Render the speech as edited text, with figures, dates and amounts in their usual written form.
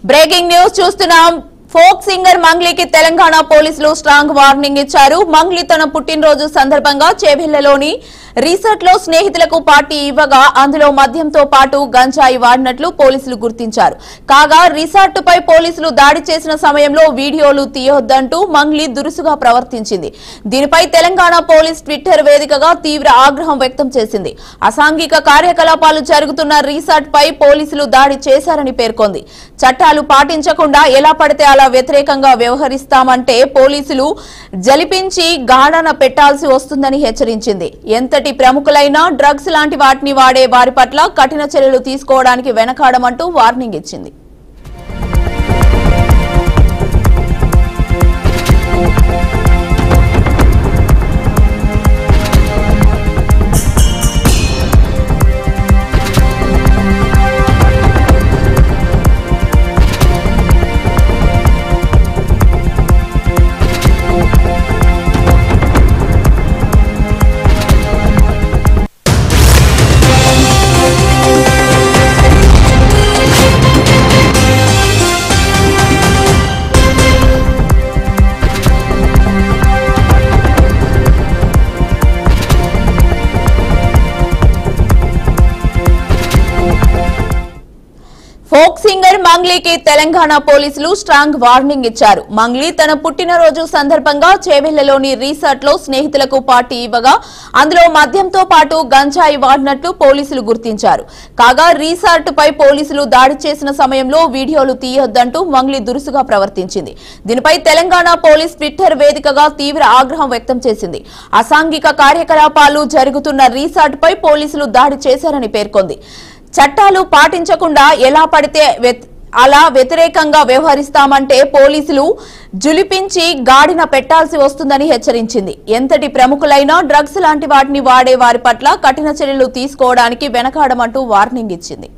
Breaking news చూస్తున్నాం. Folk singer మంగ్లీకి Telangana పోలీసులు strong warning ఇచ్చారు. మంగ్లీ తన పుట్టినరోజు సందర్భంగా చేవెళ్లలోని రిసార్ట్ లో స్నేహితులకు పార్టీ ఇవ్వగా అందులో మద్యంతో పాటు గంజాయి వాడినట్లు పోలీసులు గుర్తించారు. కాగా రిసార్ట్ పై పోలీసులు దాడి చేసిన సమయంలో వీడియోలు తీయొద్దంటూ మంగ్లీ దురుసుగా ప్రవర్తించింది. దీనిపై తెలంగాణ పోలీస్ ట్విట్టర్ వేదికగా తీవ్ర ఆగ్రహం వ్యక్తం చేసింది. అసాంఘిక కార్యకలాపాలు జరుగుతున్న రిసార్ట్ పై పోలీసులు దాడి చేశారని పేర్కొంది. చట్టాలు పాటించకుండా ఎలా పడితే అలా వ్యతిరేకంగా వ్యవహరిస్తామంటే పోలీసులు జలిపించి గాడాన పెట్టాల్సి వస్తుందని హెచ్చరించింది. ఎంతటి ప్రముఖులైనా డ్రగ్స్ లాంటి వాటిని వాడే వారి పట్ల కఠిన చర్యలు తీసుకోవడానికి వెనకాడమంటూ వార్నింగ్ ఇచ్చింది. ఫోక్ సింగర్ మంగ్లీకి తెలంగాణ పోలీసులు స్ట్రాంగ్ వార్నింగ్ ఇచ్చారు. మంగ్లీ తన పుట్టినరోజు సందర్భంగా చేవెళ్లలోని రిసార్ట్ లో స్నేహితులకు పార్టీ ఇవ్వగా అందులో మద్యంతో పాటు గంజాయి వాడినట్లు పోలీసులు గుర్తించారు. కాగా రిసార్ట్ పై పోలీసులు దాడి చేసిన సమయంలో వీడియోలు తీయొద్దంటూ మంగ్లీ దురుసుగా ప్రవర్తించింది. దీనిపై తెలంగాణ పోలీస్ ట్విట్టర్ వేదికగా తీవ్ర ఆగ్రహం వ్యక్తం చేసింది. అసాంఘిక కార్యకలాపాలు జరుగుతున్న రిసార్ట్ పై పోలీసులు దాడి చేశారని పేర్కొంది. చట్టాలు పాటించకుండా ఎలా పడితే అలా వ్యతిరేకంగా వ్యవహరిస్తామంటే పోలీసులు జులిపించి గాడిన పెట్టాల్సి వస్తుందని హెచ్చరించింది. ఎంతటి ప్రముఖులైనా డ్రగ్స్ లాంటి వాటిని వాడే వారి పట్ల కఠిన చర్యలు తీసుకోవడానికి వెనకాడమంటూ వార్నింగ్ ఇచ్చింది.